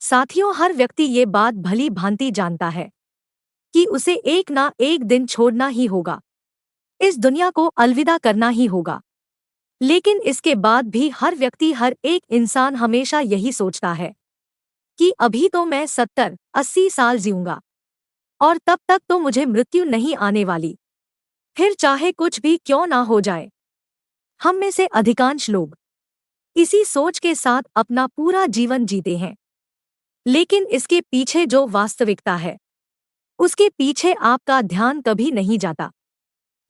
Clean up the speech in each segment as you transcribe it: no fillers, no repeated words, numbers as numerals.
साथियों, हर व्यक्ति ये बात भली भांति जानता है कि उसे एक ना एक दिन छोड़ना ही होगा, इस दुनिया को अलविदा करना ही होगा। लेकिन इसके बाद भी हर व्यक्ति, हर एक इंसान हमेशा यही सोचता है कि अभी तो मैं 70-80 साल जीऊंगा और तब तक तो मुझे मृत्यु नहीं आने वाली, फिर चाहे कुछ भी क्यों ना हो जाए। हम में से अधिकांश लोग इसी सोच के साथ अपना पूरा जीवन जीते हैं। लेकिन इसके पीछे जो वास्तविकता है, उसके पीछे आपका ध्यान कभी नहीं जाता।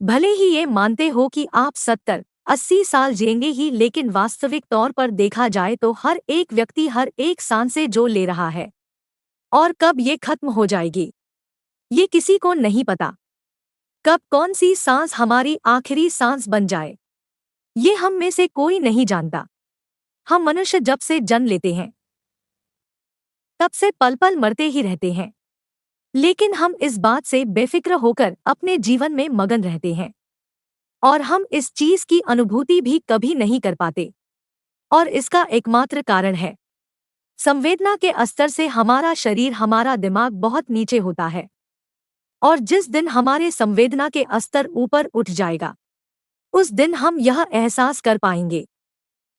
भले ही ये मानते हो कि आप 70-80 साल जिएंगे ही, लेकिन वास्तविक तौर पर देखा जाए तो हर एक व्यक्ति हर एक सांसें जो ले रहा है और कब ये खत्म हो जाएगी, ये किसी को नहीं पता। कब कौन सी सांस हमारी आखिरी सांस बन जाए, ये हम में से कोई नहीं जानता। हम मनुष्य जब से जन्म लेते हैं तब से पल पल मरते ही रहते हैं, लेकिन हम इस बात से बेफिक्र होकर अपने जीवन में मगन रहते हैं और हम इस चीज की अनुभूति भी कभी नहीं कर पाते। और इसका एकमात्र कारण है संवेदना के स्तर से हमारा शरीर, हमारा दिमाग बहुत नीचे होता है। और जिस दिन हमारे संवेदना के स्तर ऊपर उठ जाएगा, उस दिन हम यह एहसास कर पाएंगे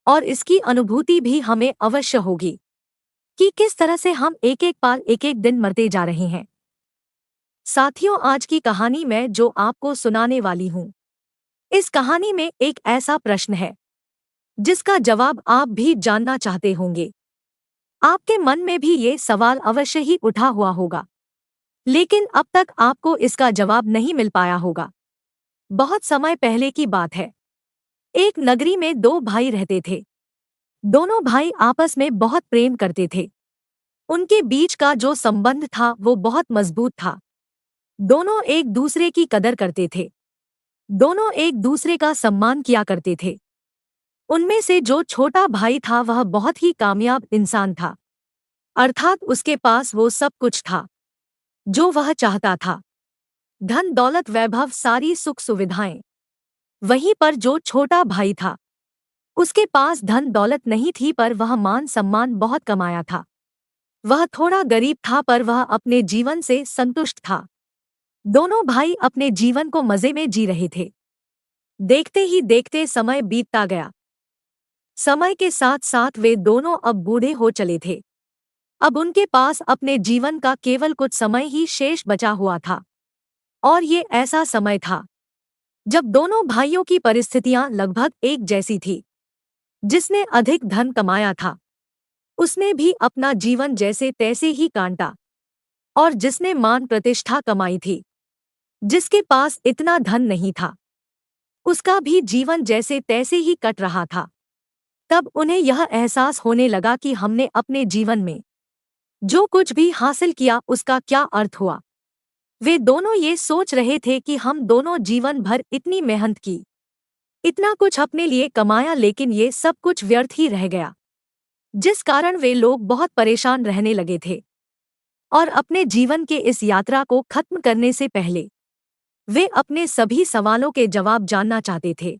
और इसकी अनुभूति भी हमें अवश्य होगी कि किस तरह से हम एक एक पल, एक एक दिन मरते जा रहे हैं। साथियों, आज की कहानी मैं जो आपको सुनाने वाली हूं, इस कहानी में एक ऐसा प्रश्न है जिसका जवाब आप भी जानना चाहते होंगे। आपके मन में भी ये सवाल अवश्य ही उठा हुआ होगा, लेकिन अब तक आपको इसका जवाब नहीं मिल पाया होगा। बहुत समय पहले की बात है। एक नगरी में दो भाई रहते थे। दोनों भाई आपस में बहुत प्रेम करते थे। उनके बीच का जो संबंध था वो बहुत मजबूत था। दोनों एक दूसरे की कदर करते थे। दोनों एक दूसरे का सम्मान किया करते थे। उनमें से जो छोटा भाई था वह बहुत ही कामयाब इंसान था, अर्थात उसके पास वो सब कुछ था जो वह चाहता था। धन दौलत वैभव, सारी सुख सुविधाएं। वहीं पर जो छोटा भाई था, उसके पास धन दौलत नहीं थी, पर वह मान सम्मान बहुत कमाया था। वह थोड़ा गरीब था, पर वह अपने जीवन से संतुष्ट था। दोनों भाई अपने जीवन को मजे में जी रहे थे। देखते ही देखते समय बीतता गया। समय के साथ साथ वे दोनों अब बूढ़े हो चले थे। अब उनके पास अपने जीवन का केवल कुछ समय ही शेष बचा हुआ था। और ये ऐसा समय था जब दोनों भाइयों की परिस्थितियां लगभग एक जैसी थी। जिसने अधिक धन कमाया था, उसने भी अपना जीवन जैसे तैसे ही काटा, और जिसने मान प्रतिष्ठा कमाई थी, जिसके पास इतना धन नहीं था, उसका भी जीवन जैसे तैसे ही कट रहा था। तब उन्हें यह एहसास होने लगा कि हमने अपने जीवन में जो कुछ भी हासिल किया उसका क्या अर्थ हुआ। वे दोनों ये सोच रहे थे कि हम दोनों जीवन भर इतनी मेहनत की, इतना कुछ अपने लिए कमाया, लेकिन ये सब कुछ व्यर्थ ही रह गया। जिस कारण वे लोग बहुत परेशान रहने लगे थे और अपने जीवन के इस यात्रा को खत्म करने से पहले वे अपने सभी सवालों के जवाब जानना चाहते थे।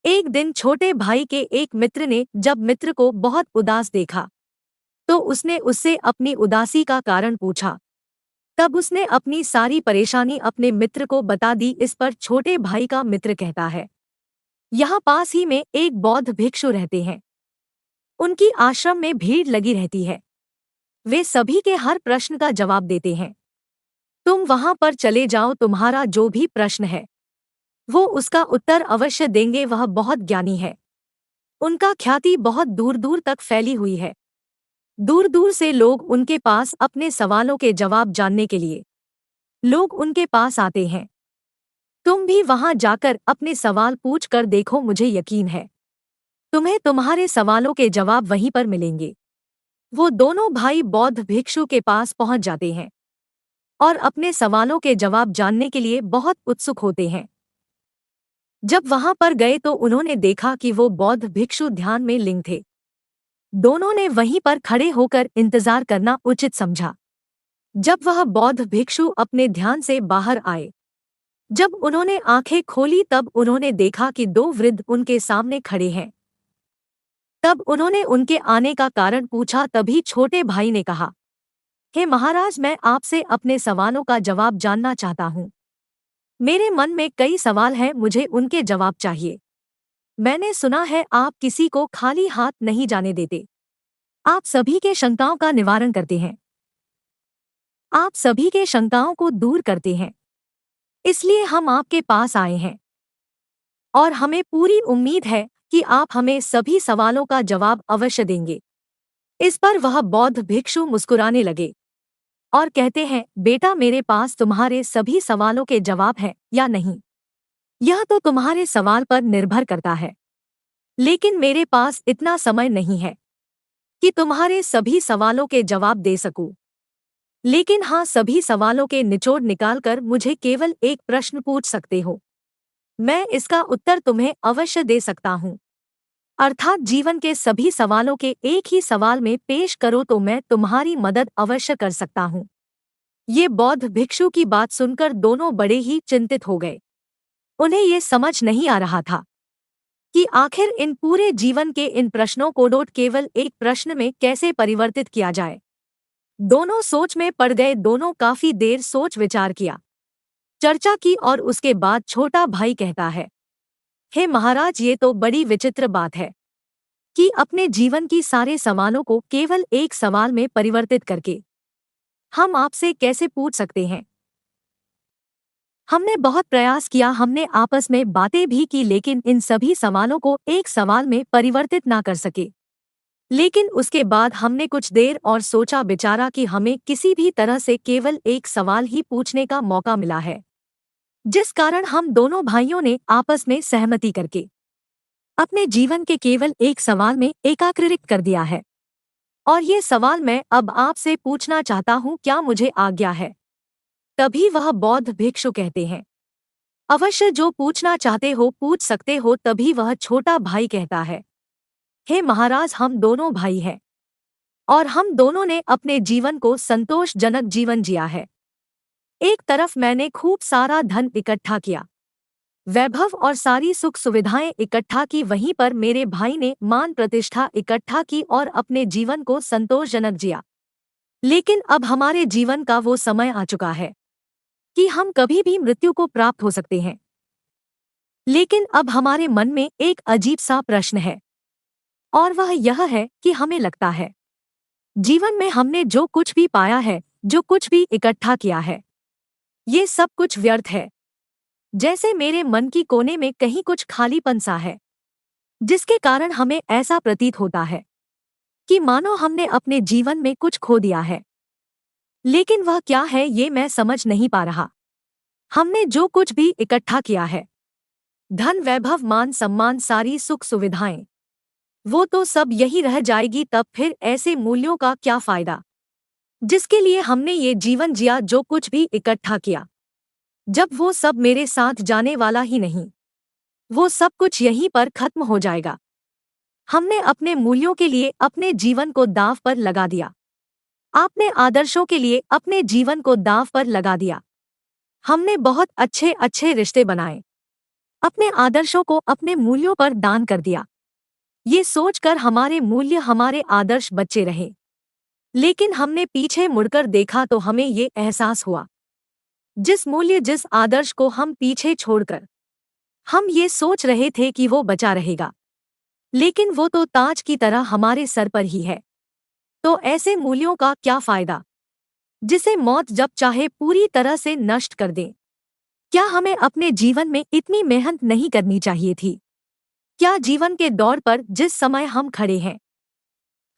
एक दिन छोटे भाई के एक मित्र ने जब मित्र को बहुत उदास देखा, तो उसने उससे अपनी उदासी का कारण पूछा। तब उसने अपनी सारी परेशानी अपने मित्र को बता दी। इस पर छोटे भाई का मित्र कहता है, यहाँ पास ही में एक बौद्ध भिक्षु रहते हैं। उनकी आश्रम में भीड़ लगी रहती है। वे सभी के हर प्रश्न का जवाब देते हैं। तुम वहां पर चले जाओ, तुम्हारा जो भी प्रश्न है वो उसका उत्तर अवश्य देंगे। वह बहुत ज्ञानी है। उनका ख्याति बहुत दूर दूर तक फैली हुई है। दूर दूर से लोग उनके पास अपने सवालों के जवाब जानने के लिए लोग उनके पास आते हैं। तुम भी वहां जाकर अपने सवाल पूछ कर देखो, मुझे यकीन है तुम्हें तुम्हारे सवालों के जवाब वहीं पर मिलेंगे। वो दोनों भाई बौद्ध भिक्षु के पास पहुंच जाते हैं और अपने सवालों के जवाब जानने के लिए बहुत उत्सुक होते हैं। जब वहां पर गए तो उन्होंने देखा कि वो बौद्ध भिक्षु ध्यान में लीन थे। दोनों ने वहीं पर खड़े होकर इंतजार करना उचित समझा। जब वह बौद्ध भिक्षु अपने ध्यान से बाहर आए, जब उन्होंने आंखें खोली, तब उन्होंने देखा कि दो वृद्ध उनके सामने खड़े हैं। तब उन्होंने उनके आने का कारण पूछा। तभी छोटे भाई ने कहा, हे महाराज, मैं आपसे अपने सवालों का जवाब जानना चाहता हूँ। मेरे मन में कई सवाल हैं, मुझे उनके जवाब चाहिए। मैंने सुना है आप किसी को खाली हाथ नहीं जाने देते। आप सभी के शंकाओं का निवारण करते हैं। आप सभी के शंकाओं को दूर करते हैं। इसलिए हम आपके पास आए हैं और हमें पूरी उम्मीद है कि आप हमें सभी सवालों का जवाब अवश्य देंगे। इस पर वह बौद्ध भिक्षु मुस्कुराने लगे और कहते हैं, बेटा, मेरे पास तुम्हारे सभी सवालों के जवाब हैं या नहीं, यह तो तुम्हारे सवाल पर निर्भर करता है। लेकिन मेरे पास इतना समय नहीं है कि तुम्हारे सभी सवालों के जवाब दे सकूं। लेकिन हाँ, सभी सवालों के निचोड़ निकालकर मुझे केवल एक प्रश्न पूछ सकते हो। मैं इसका उत्तर तुम्हें अवश्य दे सकता हूँ। अर्थात जीवन के सभी सवालों के एक ही सवाल में पेश करो तो मैं तुम्हारी मदद अवश्य कर सकता हूँ। ये बौद्ध भिक्षु की बात सुनकर दोनों बड़े ही चिंतित हो गए। उन्हें ये समझ नहीं आ रहा था कि आखिर इन पूरे जीवन के इन प्रश्नों को केवल एक प्रश्न में कैसे परिवर्तित किया जाए। दोनों सोच में पड़ गए। दोनों काफी देर सोच विचार किया, चर्चा की और उसके बाद छोटा भाई कहता है, हे महाराज, ये तो बड़ी विचित्र बात है कि अपने जीवन की सारे सवालों को केवल एक सवाल में परिवर्तित करके हम आपसे कैसे पूछ सकते हैं। हमने बहुत प्रयास किया, हमने आपस में बातें भी की, लेकिन इन सभी सवालों को एक सवाल में परिवर्तित ना कर सके। लेकिन उसके बाद हमने कुछ देर और सोचा विचारा कि हमें किसी भी तरह से केवल एक सवाल ही पूछने का मौका मिला है, जिस कारण हम दोनों भाइयों ने आपस में सहमति करके अपने जीवन के केवल एक सवाल में एकाग्रीकृत कर दिया है। और ये सवाल मैं अब आपसे पूछना चाहता हूँ, क्या मुझे आज्ञा है? तभी वह बौद्ध भिक्षु कहते हैं, अवश्य, जो पूछना चाहते हो पूछ सकते हो। तभी वह छोटा भाई कहता है, हे महाराज, हम दोनों भाई हैं और हम दोनों ने अपने जीवन को संतोषजनक जीवन जिया है। एक तरफ मैंने खूब सारा धन इकट्ठा किया, वैभव और सारी सुख सुविधाएं इकट्ठा की, वहीं पर मेरे भाई ने मान प्रतिष्ठा इकट्ठा की और अपने जीवन को संतोषजनक जिया। लेकिन अब हमारे जीवन का वो समय आ चुका है कि हम कभी भी मृत्यु को प्राप्त हो सकते हैं। लेकिन अब हमारे मन में एक अजीब सा प्रश्न है और वह यह है कि हमें लगता है जीवन में हमने जो कुछ भी पाया है, जो कुछ भी इकट्ठा किया है, ये सब कुछ व्यर्थ है। जैसे मेरे मन की कोने में कहीं कुछ खालीपन सा है, जिसके कारण हमें ऐसा प्रतीत होता है कि मानो हमने अपने जीवन में कुछ खो दिया है। लेकिन वह क्या है ये मैं समझ नहीं पा रहा। हमने जो कुछ भी इकट्ठा किया है, धन वैभव मान सम्मान सारी सुख सुविधाएं, वो तो सब यही रह जाएगी। तब फिर ऐसे मूल्यों का क्या फायदा जिसके लिए हमने ये जीवन जिया, जो कुछ भी इकट्ठा किया, जब वो सब मेरे साथ जाने वाला ही नहीं, वो सब कुछ यहीं पर खत्म हो जाएगा। हमने अपने मूल्यों के लिए अपने जीवन को दांव पर लगा दिया, आपने आदर्शों के लिए अपने जीवन को दांव पर लगा दिया। हमने बहुत अच्छे अच्छे रिश्ते बनाए, अपने आदर्शों को अपने मूल्यों पर दान कर दिया, ये सोचकर हमारे मूल्य हमारे आदर्श बच्चे रहे। लेकिन हमने पीछे मुड़कर देखा तो हमें ये एहसास हुआ, जिस मूल्य जिस आदर्श को हम पीछे छोड़कर हम ये सोच रहे थे कि वो बचा रहेगा, लेकिन वो तो ताज की तरह हमारे सर पर ही है। तो ऐसे मूल्यों का क्या फायदा जिसे मौत जब चाहे पूरी तरह से नष्ट कर दे? क्या हमें अपने जीवन में इतनी मेहनत नहीं करनी चाहिए थी? क्या जीवन के दौर पर जिस समय हम खड़े हैं,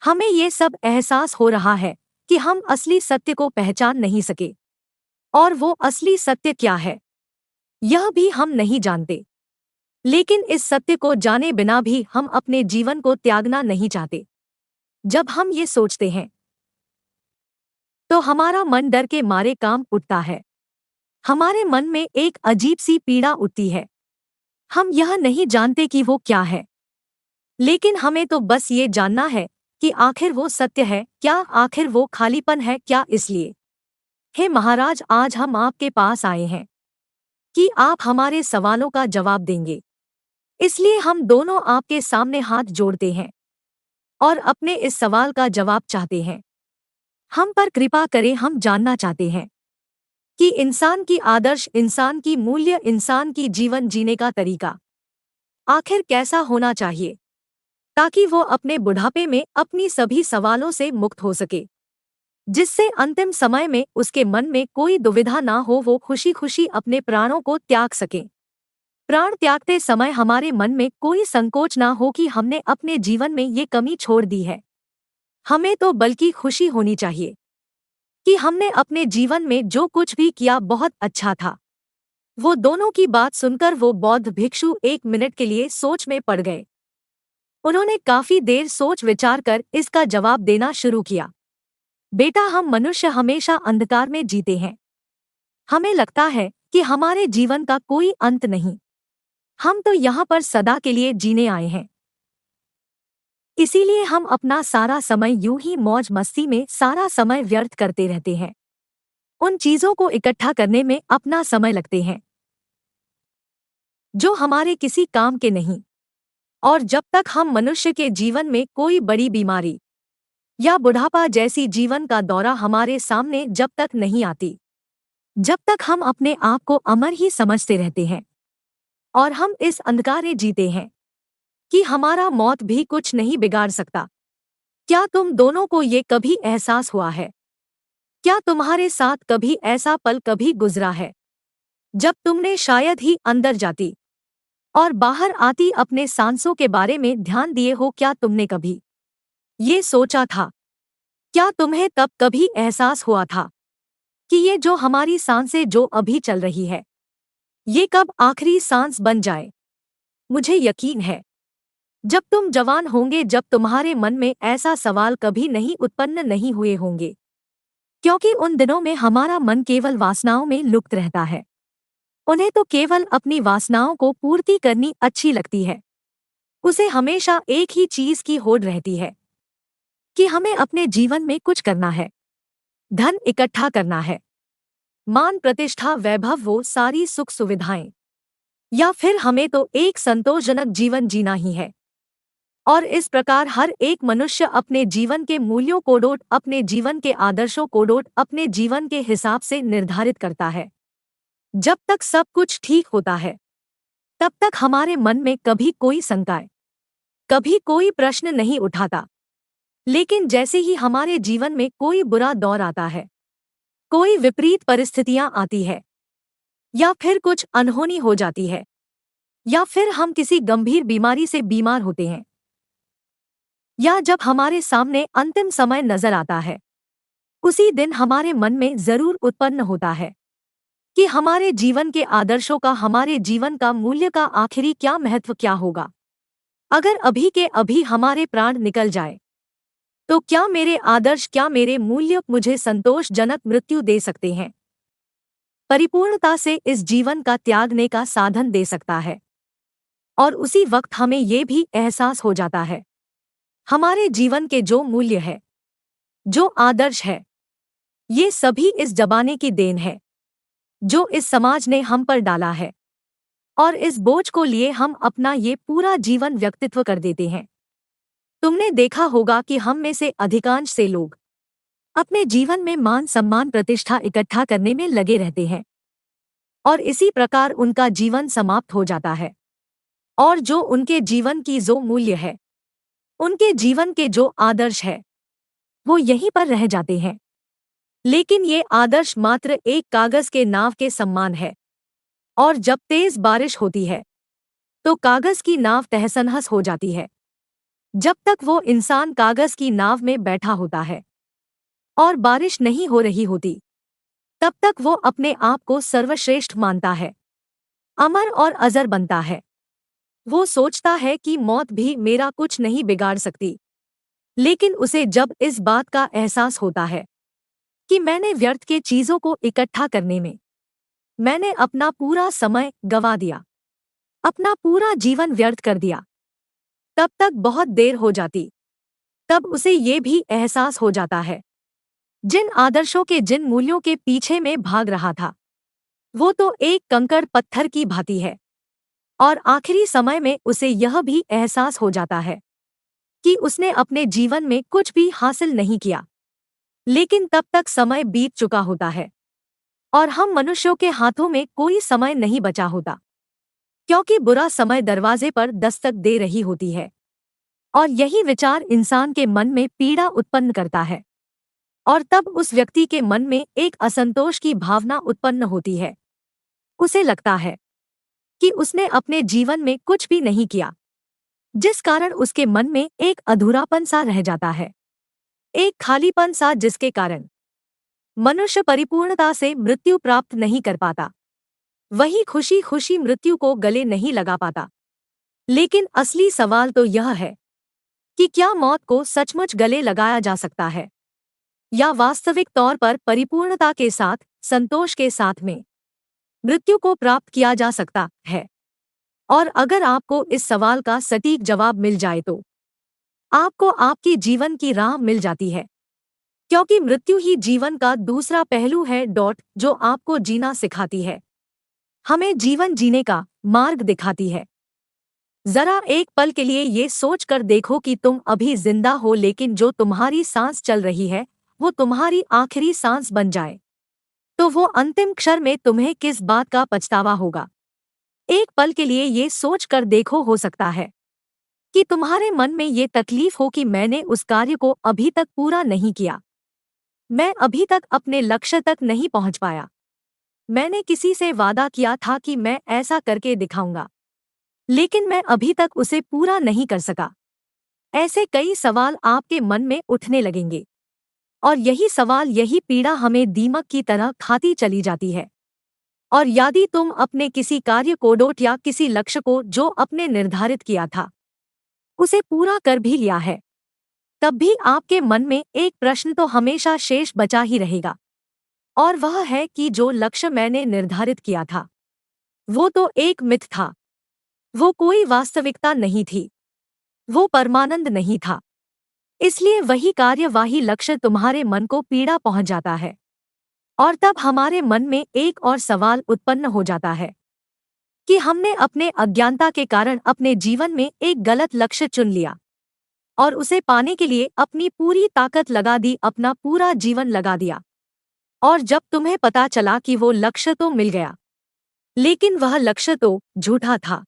हमें ये सब एहसास हो रहा है कि हम असली सत्य को पहचान नहीं सके, और वो असली सत्य क्या है यह भी हम नहीं जानते। लेकिन इस सत्य को जाने बिना भी हम अपने जीवन को त्यागना नहीं चाहते। जब हम ये सोचते हैं तो हमारा मन डर के मारे कांप उठता है। हमारे मन में एक अजीब सी पीड़ा उठती है। हम यह नहीं जानते कि वो क्या है, लेकिन हमें तो बस ये जानना है कि आखिर वो सत्य है क्या, आखिर वो खालीपन है क्या। इसलिए हे महाराज, आज हम आपके पास आए हैं कि आप हमारे सवालों का जवाब देंगे। इसलिए हम दोनों आपके सामने हाथ जोड़ते हैं और अपने इस सवाल का जवाब चाहते हैं। हम पर कृपा करें, हम जानना चाहते हैं कि इंसान की आदर्श, इंसान की मूल्य, इंसान की जीवन जीने का तरीका आखिर कैसा होना चाहिए, ताकि वो अपने बुढ़ापे में अपनी सभी सवालों से मुक्त हो सके, जिससे अंतिम समय में उसके मन में कोई दुविधा ना हो, वो खुशी खुशी अपने प्राणों को त्याग सके। प्राण त्यागते समय हमारे मन में कोई संकोच ना हो कि हमने अपने जीवन में ये कमी छोड़ दी है। हमें तो बल्कि खुशी होनी चाहिए कि हमने अपने जीवन में जो कुछ भी किया बहुत अच्छा था। वो दोनों की बात सुनकर वो बौद्ध भिक्षु 1 मिनट के लिए सोच में पड़ गए। उन्होंने काफी देर सोच विचार कर इसका जवाब देना शुरू किया। बेटा, हम मनुष्य हमेशा अंधकार में जीते हैं। हमें लगता है कि हमारे जीवन का कोई अंत नहीं। हम तो यहाँ पर सदा के लिए जीने आए हैं। इसीलिए हम अपना सारा समय यूं ही मौज मस्ती में सारा समय व्यर्थ करते रहते हैं। उन चीजों को इकट्ठा करने में अपना समय लगते हैं जो हमारे किसी काम के नहीं। और जब तक हम मनुष्य के जीवन में कोई बड़ी बीमारी या बुढ़ापा जैसी जीवन का दौरा हमारे सामने जब तक नहीं आती, जब तक हम अपने आप को अमर ही समझते रहते हैं और हम इस अंधकार में जीते हैं कि हमारा मौत भी कुछ नहीं बिगाड़ सकता। क्या तुम दोनों को ये कभी एहसास हुआ है? क्या तुम्हारे साथ कभी ऐसा पल कभी गुजरा है जब तुमने शायद ही अंदर जाती और बाहर आती अपने सांसों के बारे में ध्यान दिए हो? क्या तुमने कभी ये सोचा था? क्या तुम्हें तब कभी एहसास हुआ था कि ये जो हमारी सांसें जो अभी चल रही है, ये कब आखिरी सांस बन जाए? मुझे यकीन है जब तुम जवान होंगे, जब तुम्हारे मन में ऐसा सवाल कभी नहीं उत्पन्न नहीं हुए होंगे, क्योंकि उन दिनों में हमारा मन केवल वासनाओं में लुप्त रहता है। उन्हें तो केवल अपनी वासनाओं को पूर्ति करनी अच्छी लगती है। उसे हमेशा एक ही चीज की होड़ रहती है कि हमें अपने जीवन में कुछ करना है, धन इकट्ठा करना है, मान प्रतिष्ठा वैभव, वो सारी सुख सुविधाएं, या फिर हमें तो एक संतोषजनक जीवन जीना ही है। और इस प्रकार हर एक मनुष्य अपने जीवन के मूल्यों को डोट, अपने जीवन के आदर्शों को डोट, अपने जीवन के हिसाब से निर्धारित करता है। जब तक सब कुछ ठीक होता है तब तक हमारे मन में कभी कोई शंकाएं, कभी कोई प्रश्न नहीं उठाता। लेकिन जैसे ही हमारे जीवन में कोई बुरा दौर आता है, कोई विपरीत परिस्थितियां आती है, या फिर कुछ अनहोनी हो जाती है, या फिर हम किसी गंभीर बीमारी से बीमार होते हैं, या जब हमारे सामने अंतिम समय नजर आता है, उसी दिन हमारे मन में जरूर उत्पन्न होता है कि हमारे जीवन के आदर्शों का, हमारे जीवन का मूल्य का आखिरी क्या महत्व क्या होगा। अगर अभी के अभी हमारे प्राण निकल जाए तो क्या मेरे आदर्श, क्या मेरे मूल्य मुझे संतोषजनक मृत्यु दे सकते हैं, परिपूर्णता से इस जीवन का त्यागने का साधन दे सकता है। और उसी वक्त हमें ये भी एहसास हो जाता है हमारे जीवन के जो मूल्य है, जो आदर्श है, ये सभी इस जमाने की देन है जो इस समाज ने हम पर डाला है। और इस बोझ को लिए हम अपना ये पूरा जीवन व्यक्तित्व कर देते हैं। तुमने देखा होगा कि हम में से अधिकांश से लोग अपने जीवन में मान सम्मान प्रतिष्ठा इकट्ठा करने में लगे रहते हैं और इसी प्रकार उनका जीवन समाप्त हो जाता है। और जो उनके जीवन की जो मूल्य है, उनके जीवन के जो आदर्श है, वो यहीं पर रह जाते हैं। लेकिन ये आदर्श मात्र एक कागज के नाव के समान है, और जब तेज बारिश होती है तो कागज की नाव तहस-नहस हो जाती है। जब तक वो इंसान कागज की नाव में बैठा होता है और बारिश नहीं हो रही होती, तब तक वो अपने आप को सर्वश्रेष्ठ मानता है, अमर और अजर बनता है। वो सोचता है कि मौत भी मेरा कुछ नहीं बिगाड़ सकती। लेकिन उसे जब इस बात का एहसास होता है कि मैंने व्यर्थ के चीजों को इकट्ठा करने में मैंने अपना पूरा समय गंवा दिया, अपना पूरा जीवन व्यर्थ कर दिया, तब तक बहुत देर हो जाती। तब उसे ये भी एहसास हो जाता है जिन आदर्शों के, जिन मूल्यों के पीछे में भाग रहा था, वो तो एक कंकड़ पत्थर की भांति है। और आखिरी समय में उसे यह भी एहसास हो जाता है कि उसने अपने जीवन में कुछ भी हासिल नहीं किया, लेकिन तब तक समय बीत चुका होता है और हम मनुष्यों के हाथों में कोई समय नहीं बचा होता, क्योंकि बुरा समय दरवाजे पर दस्तक दे रही होती है। और यही विचार इंसान के मन में पीड़ा उत्पन्न करता है और तब उस व्यक्ति के मन में एक असंतोष की भावना उत्पन्न होती है। उसे लगता है कि उसने अपने जीवन में कुछ भी नहीं किया, जिस कारण उसके मन में एक अधूरापन सा रह जाता है, एक खालीपन सा, जिसके कारण मनुष्य परिपूर्णता से मृत्यु प्राप्त नहीं कर पाता, वही खुशी खुशी मृत्यु को गले नहीं लगा पाता। लेकिन असली सवाल तो यह है कि क्या मौत को सचमुच गले लगाया जा सकता है, या वास्तविक तौर पर परिपूर्णता के साथ, संतोष के साथ में मृत्यु को प्राप्त किया जा सकता है? और अगर आपको इस सवाल का सटीक जवाब मिल जाए तो आपको आपकी जीवन की राह मिल जाती है, क्योंकि मृत्यु ही जीवन का दूसरा पहलू है, जो आपको जीना सिखाती है, हमें जीवन जीने का मार्ग दिखाती है। जरा एक पल के लिए ये सोच कर देखो कि तुम अभी जिंदा हो, लेकिन जो तुम्हारी सांस चल रही है वो तुम्हारी आखिरी सांस बन जाए, तो वो अंतिम क्षण में तुम्हें किस बात का पछतावा होगा। एक पल के लिए ये सोच कर देखो, हो सकता है कि तुम्हारे मन में ये तकलीफ हो कि मैंने उस कार्य को अभी तक पूरा नहीं किया, मैं अभी तक अपने लक्ष्य तक नहीं पहुंच पाया, मैंने किसी से वादा किया था कि मैं ऐसा करके दिखाऊंगा, लेकिन मैं अभी तक उसे पूरा नहीं कर सका। ऐसे कई सवाल आपके मन में उठने लगेंगे और यही सवाल, यही पीड़ा हमें दीमक की तरह खाती चली जाती है। और यदि तुम अपने किसी कार्य को, या किसी लक्ष्य को जो अपने निर्धारित किया था, उसे पूरा कर भी लिया है, तब भी आपके मन में एक प्रश्न तो हमेशा शेष बचा ही रहेगा, और वह है कि जो लक्ष्य मैंने निर्धारित किया था वो तो एक मिथ था, वो कोई वास्तविकता नहीं थी, वो परमानंद नहीं था। इसलिए वही कार्य, वही लक्ष्य तुम्हारे मन को पीड़ा पहुंच जाता है, और तब हमारे मन में एक और सवाल उत्पन्न हो जाता है कि हमने अपने अज्ञानता के कारण अपने जीवन में एक गलत लक्ष्य चुन लिया और उसे पाने के लिए अपनी पूरी ताकत लगा दी, अपना पूरा जीवन लगा दिया। और जब तुम्हें पता चला कि वो लक्ष्य तो मिल गया, लेकिन वह लक्ष्य तो झूठा था,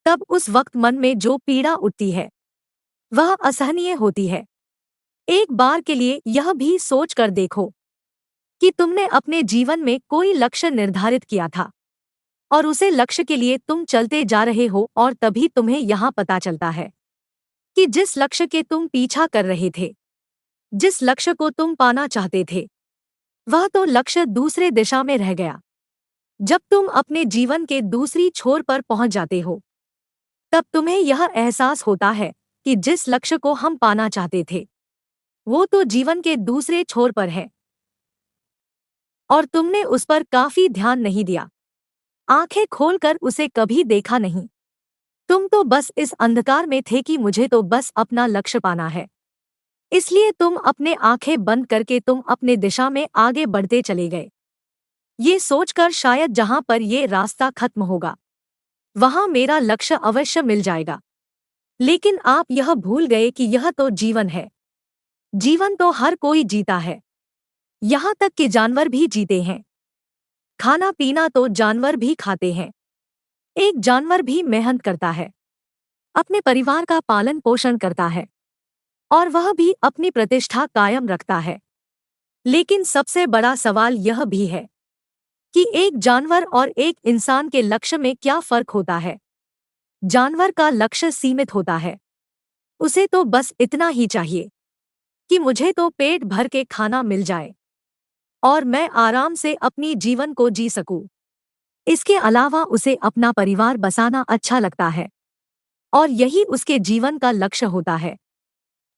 तब उस वक्त मन में जो पीड़ा उठती है वह असहनीय होती है। एक बार के लिए यह भी सोच कर देखो कि तुमने अपने जीवन में कोई लक्ष्य निर्धारित किया था और उसे लक्ष्य के लिए तुम चलते जा रहे हो, और तभी तुम्हें यहाँ पता चलता है कि जिस लक्ष्य के तुम पीछा कर रहे थे, जिस लक्ष्य को तुम पाना चाहते थे, वह तो लक्ष्य दूसरे दिशा में रह गया। जब तुम अपने जीवन के दूसरी छोर पर पहुंच जाते हो, तब तुम्हें यह एहसास होता है कि जिस लक्ष्य को हम पाना चाहते थे वो तो जीवन के दूसरे छोर पर है, और तुमने उस पर काफी ध्यान नहीं दिया, आंखें खोलकर उसे कभी देखा नहीं। तुम तो बस इस अंधकार में थे कि मुझे तो बस अपना लक्ष्य पाना है, इसलिए तुम अपने आंखें बंद करके तुम अपने दिशा में आगे बढ़ते चले गए, ये सोचकर शायद जहां पर ये रास्ता खत्म होगा वहां मेरा लक्ष्य अवश्य मिल जाएगा। लेकिन आप यह भूल गए कि यह तो जीवन है, जीवन तो हर कोई जीता है, यहाँ तक कि जानवर भी जीते हैं। खाना पीना तो जानवर भी खाते हैं, एक जानवर भी मेहनत करता है, अपने परिवार का पालन पोषण करता है, और वह भी अपनी प्रतिष्ठा कायम रखता है। लेकिन सबसे बड़ा सवाल यह भी है कि एक जानवर और एक इंसान के लक्ष्य में क्या फर्क होता है। जानवर का लक्ष्य सीमित होता है, उसे तो बस इतना ही चाहिए कि मुझे तो पेट भर के खाना मिल जाए और मैं आराम से अपनी जीवन को जी सकूं। इसके अलावा उसे अपना परिवार बसाना अच्छा लगता है और यही उसके जीवन का लक्ष्य होता है।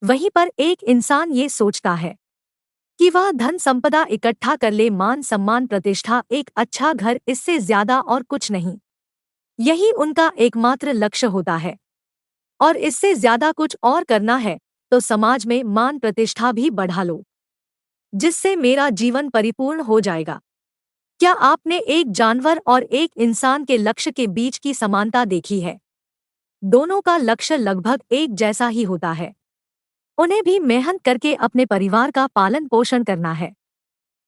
वहीं पर एक इंसान ये सोचता है कि वह धन संपदा इकट्ठा कर ले, मान सम्मान प्रतिष्ठा, एक अच्छा घर, इससे ज्यादा और कुछ नहीं, यही उनका एकमात्र लक्ष्य होता है। और इससे ज्यादा कुछ और करना है तो समाज में मान प्रतिष्ठा भी बढ़ा लो, जिससे मेरा जीवन परिपूर्ण हो जाएगा। क्या आपने एक जानवर और एक इंसान के लक्ष्य के बीच की समानता देखी है? दोनों का लक्ष्य लगभग एक जैसा ही होता है। उन्हें भी मेहनत करके अपने परिवार का पालन पोषण करना है,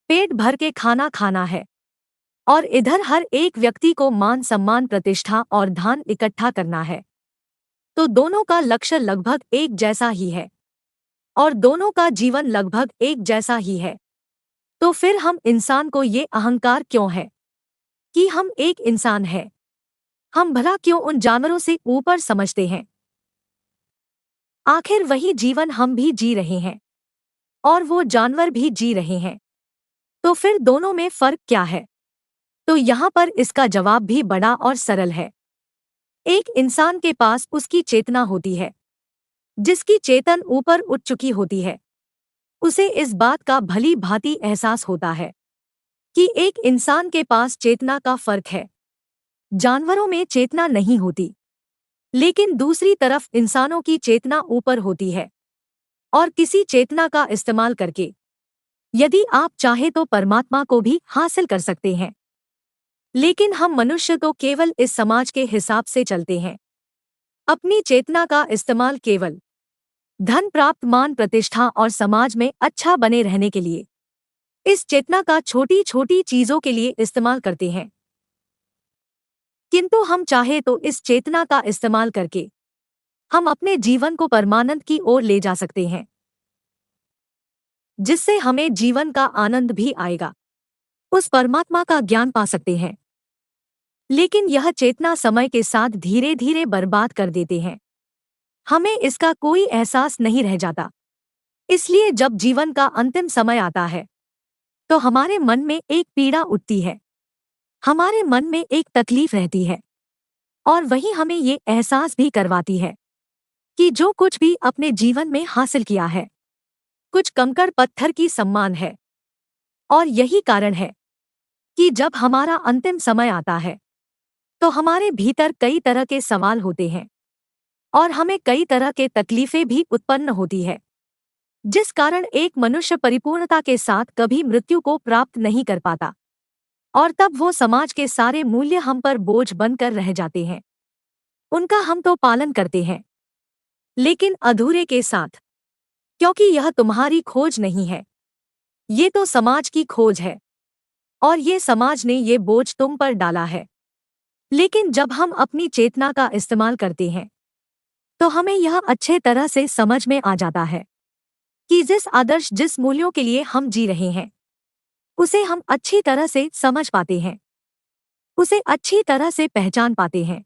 पेट भर के खाना खाना है। और इधर हर एक व्यक्ति को मान सम्मान प्रतिष्ठा और धन इकट्ठा करना है। तो दोनों का लक्ष्य लगभग एक जैसा ही है और दोनों का जीवन लगभग एक जैसा ही है। तो फिर हम इंसान को ये अहंकार क्यों है कि हम एक इंसान हैं? हम भला क्यों उन जानवरों से ऊपर समझते हैं? आखिर वही जीवन हम भी जी रहे हैं और वो जानवर भी जी रहे हैं। तो फिर दोनों में फर्क क्या है? तो यहाँ पर इसका जवाब भी बड़ा और सरल है। एक इंसान के पास उसकी चेतना होती है, जिसकी चेतन ऊपर उठ चुकी होती है। उसे इस बात का भली भांति एहसास होता है कि एक इंसान के पास चेतना का फर्क है। जानवरों में चेतना नहीं होती, लेकिन दूसरी तरफ इंसानों की चेतना ऊपर होती है और किसी चेतना का इस्तेमाल करके यदि आप चाहे तो परमात्मा को भी हासिल कर सकते हैं। लेकिन हम मनुष्य तो केवल इस समाज के हिसाब से चलते हैं, अपनी चेतना का इस्तेमाल केवल धन प्राप्त मान प्रतिष्ठा और समाज में अच्छा बने रहने के लिए इस चेतना का छोटी छोटी चीजों के लिए इस्तेमाल करते हैं। किंतु हम चाहे तो इस चेतना का इस्तेमाल करके हम अपने जीवन को परमानंद की ओर ले जा सकते हैं, जिससे हमें जीवन का आनंद भी आएगा, उस परमात्मा का ज्ञान पा सकते हैं। लेकिन यह चेतना समय के साथ धीरे धीरे बर्बाद कर देते हैं। हमें इसका कोई एहसास नहीं रह जाता। इसलिए जब जीवन का अंतिम समय आता है तो हमारे मन में एक पीड़ा उठती है, हमारे मन में एक तकलीफ रहती है और वही हमें ये एहसास भी करवाती है कि जो कुछ भी अपने जीवन में हासिल किया है कुछ कंकड़ पत्थर की समान है। और यही कारण है कि जब हमारा अंतिम समय आता है तो हमारे भीतर कई तरह के सवाल होते हैं और हमें कई तरह के तकलीफें भी उत्पन्न होती है, जिस कारण एक मनुष्य परिपूर्णता के साथ कभी मृत्यु को प्राप्त नहीं कर पाता और तब वो समाज के सारे मूल्य हम पर बोझ बनकर रह जाते हैं। उनका हम तो पालन करते हैं, लेकिन अधूरे के साथ, क्योंकि यह तुम्हारी खोज नहीं है, ये तो समाज की खोज है और ये समाज ने ये बोझ तुम पर डाला है। लेकिन जब हम अपनी चेतना का इस्तेमाल करते हैं तो हमें यह अच्छे तरह से समझ में आ जाता है कि जिस आदर्श जिस मूल्यों के लिए हम जी रहे हैं उसे हम अच्छी तरह से समझ पाते हैं, उसे अच्छी तरह से पहचान पाते हैं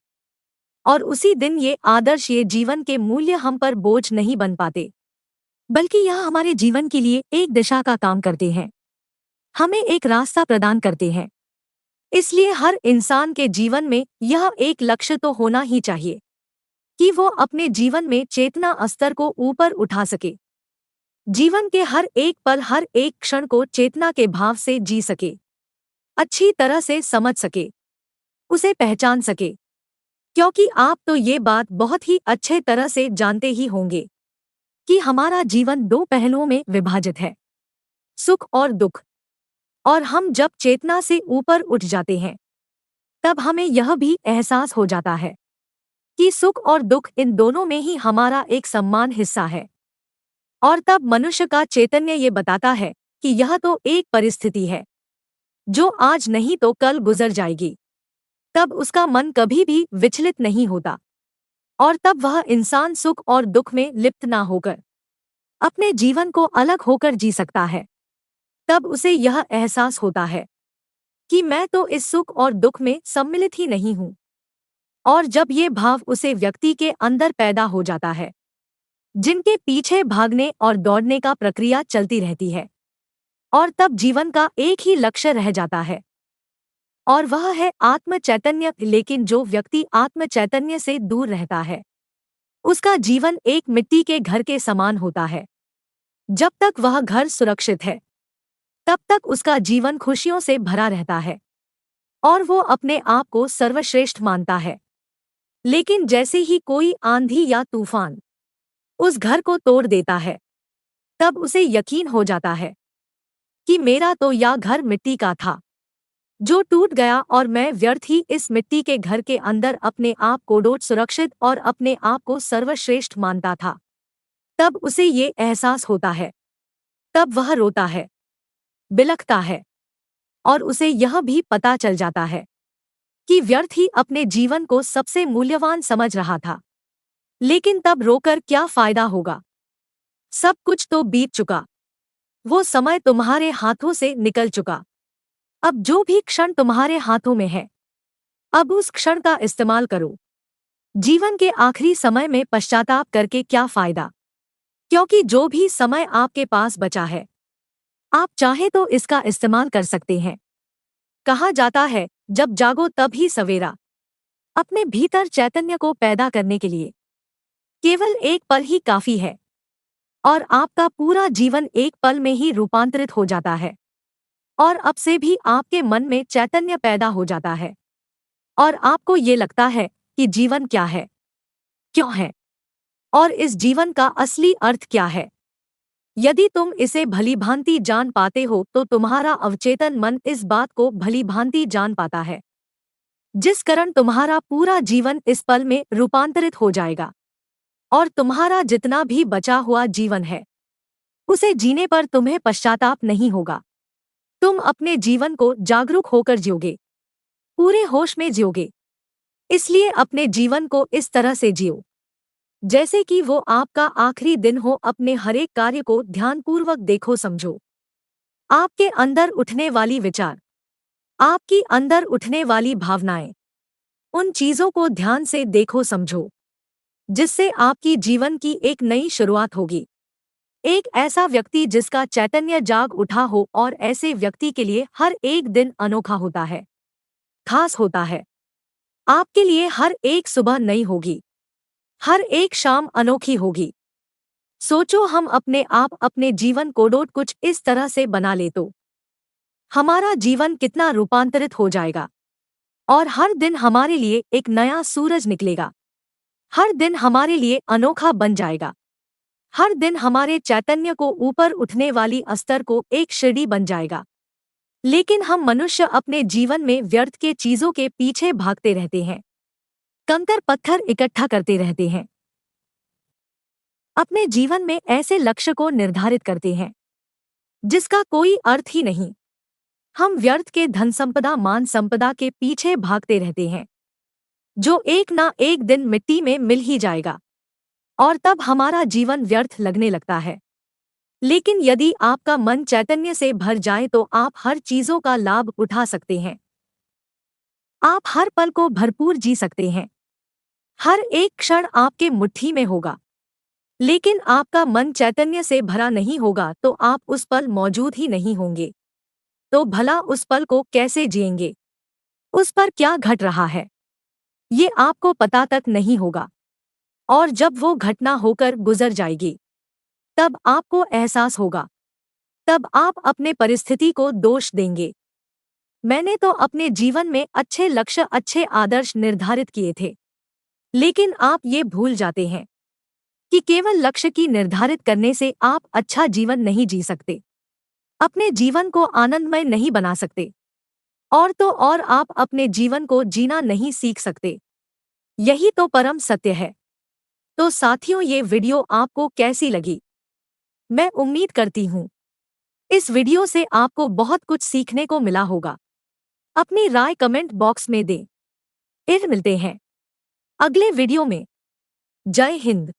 और उसी दिन ये आदर्श ये जीवन के मूल्य हम पर बोझ नहीं बन पाते, बल्कि यह हमारे जीवन के लिए एक दिशा का काम करते हैं, हमें एक रास्ता प्रदान करते हैं। इसलिए हर इंसान के जीवन में यह एक लक्ष्य तो होना ही चाहिए कि वो अपने जीवन में चेतना स्तर को ऊपर उठा सके, जीवन के हर एक पल हर एक क्षण को चेतना के भाव से जी सके, अच्छी तरह से समझ सके, उसे पहचान सके। क्योंकि आप तो ये बात बहुत ही अच्छे तरह से जानते ही होंगे कि हमारा जीवन दो पहलुओं में विभाजित है, सुख और दुख। और हम जब चेतना से ऊपर उठ जाते हैं तब हमें यह भी एहसास हो जाता है कि सुख और दुख इन दोनों में ही हमारा एक समान हिस्सा है। और तब मनुष्य का चैतन्य ये बताता है कि यह तो एक परिस्थिति है जो आज नहीं तो कल गुजर जाएगी। तब उसका मन कभी भी विचलित नहीं होता और तब वह इंसान सुख और दुख में लिप्त ना होकर अपने जीवन को अलग होकर जी सकता है। तब उसे यह एहसास होता है कि मैं तो इस सुख और दुख में सम्मिलित ही नहीं हूँ। और जब ये भाव उसे व्यक्ति के अंदर पैदा हो जाता है, जिनके पीछे भागने और दौड़ने का प्रक्रिया चलती रहती है, और तब जीवन का एक ही लक्ष्य रह जाता है और वह है आत्म चैतन्य। लेकिन जो व्यक्ति आत्म चैतन्य से दूर रहता है उसका जीवन एक मिट्टी के घर के समान होता है। जब तक वह घर सुरक्षित है तब तक उसका जीवन खुशियों से भरा रहता है और वो अपने आप को सर्वश्रेष्ठ मानता है। लेकिन जैसे ही कोई आंधी या तूफान उस घर को तोड़ देता है तब उसे यकीन हो जाता है कि मेरा तो यह घर मिट्टी का था जो टूट गया और मैं व्यर्थ ही इस मिट्टी के घर के अंदर अपने आप को डोट सुरक्षित और अपने आप को सर्वश्रेष्ठ मानता था। तब उसे ये एहसास होता है। तब वह रोता है, बिलखता है, और उसे यह भी पता चल जाता है कि व्यर्थ ही अपने जीवन को सबसे मूल्यवान समझ रहा था। लेकिन तब रोकर क्या फायदा होगा? सब कुछ तो बीत चुका। वो समय तुम्हारे हाथों से निकल चुका। अब जो भी क्षण तुम्हारे हाथों में है, अब उस क्षण का इस्तेमाल करो। जीवन के आखिरी समय में पश्चाताप करके क्या फायदा? क्योंकि जो भी समय आपके पास बचा है, आप चाहे तो इसका इस्तेमाल कर सकते हैं। कहा जाता है, जब जागो तब ही सवेरा। अपने भीतर चैतन्य को पैदा करने के लिए केवल एक पल ही काफी है, और आपका पूरा जीवन एक पल में ही रूपांतरित हो जाता है। और अब से भी आपके मन में चैतन्य पैदा हो जाता है, और आपको ये लगता है कि जीवन क्या है, क्यों है, और इस जीवन का असली अर्थ क्या है। यदि तुम इसे भलीभांति जान पाते हो तो तुम्हारा अवचेतन मन इस बात को भलीभांति जान पाता है, जिस कारण तुम्हारा पूरा जीवन इस पल में रूपांतरित हो जाएगा। और तुम्हारा जितना भी बचा हुआ जीवन है, उसे जीने पर तुम्हें पश्चाताप नहीं होगा। तुम अपने जीवन को जागरूक होकर जियोगे, पूरे होश में जियोगे। इसलिए अपने जीवन को इस तरह से जियो जैसे कि वो आपका आखिरी दिन हो। अपने हरेक कार्य को ध्यानपूर्वक देखो, समझो। आपके अंदर उठने वाली विचार, आपकी अंदर उठने वाली भावनाएं, उन चीजों को ध्यान से देखो, समझो, जिससे आपकी जीवन की एक नई शुरुआत होगी। एक ऐसा व्यक्ति जिसका चैतन्य जाग उठा हो, और ऐसे व्यक्ति के लिए हर एक दिन अनोखा होता है, खास होता है। आपके लिए हर एक सुबह नई होगी, हर एक शाम अनोखी होगी। सोचो, हम अपने आप अपने जीवन को कुछ इस तरह से बना ले तो हमारा जीवन कितना रूपांतरित हो जाएगा। और हर दिन हमारे लिए एक नया सूरज निकलेगा, हर दिन हमारे लिए अनोखा बन जाएगा, हर दिन हमारे चैतन्य को ऊपर उठने वाली अस्तर को एक सीढ़ी बन जाएगा। लेकिन हम मनुष्य अपने जीवन में व्यर्थ के चीजों के पीछे भागते रहते हैं, कंकर पत्थर इकट्ठा करते रहते हैं, अपने जीवन में ऐसे लक्ष्य को निर्धारित करते हैं जिसका कोई अर्थ ही नहीं। हम व्यर्थ के धन संपदा, मान संपदा के पीछे भागते रहते हैं, जो एक ना एक दिन मिट्टी में मिल ही जाएगा, और तब हमारा जीवन व्यर्थ लगने लगता है। लेकिन यदि आपका मन चैतन्य से भर जाए तो आप हर चीजों का लाभ उठा सकते हैं। आप हर पल को भरपूर जी सकते हैं। हर एक क्षण आपके मुट्ठी में होगा। लेकिन आपका मन चैतन्य से भरा नहीं होगा तो आप उस पल मौजूद ही नहीं होंगे। तो भला उस पल को कैसे जिएंगे? उस पर क्या घट रहा है, ये आपको पता तक नहीं होगा। और जब वो घटना होकर गुजर जाएगी, तब आपको एहसास होगा। तब आप अपने परिस्थिति को दोष देंगे। मैंने तो अपने जीवन में अच्छे लक्ष्य, अच्छे आदर्श निर्धारित किए थे। लेकिन आप ये भूल जाते हैं कि केवल लक्ष्य की निर्धारित करने से आप अच्छा जीवन नहीं जी सकते, अपने जीवन को आनंदमय नहीं बना सकते, और तो और आप अपने जीवन को जीना नहीं सीख सकते। यही तो परम सत्य है। तो साथियों, ये वीडियो आपको कैसी लगी? मैं उम्मीद करती हूँ इस वीडियो से आपको बहुत कुछ सीखने को मिला होगा। अपनी राय कमेंट बॉक्स में दें। फिर मिलते हैं अगले वीडियो में। जय हिंद।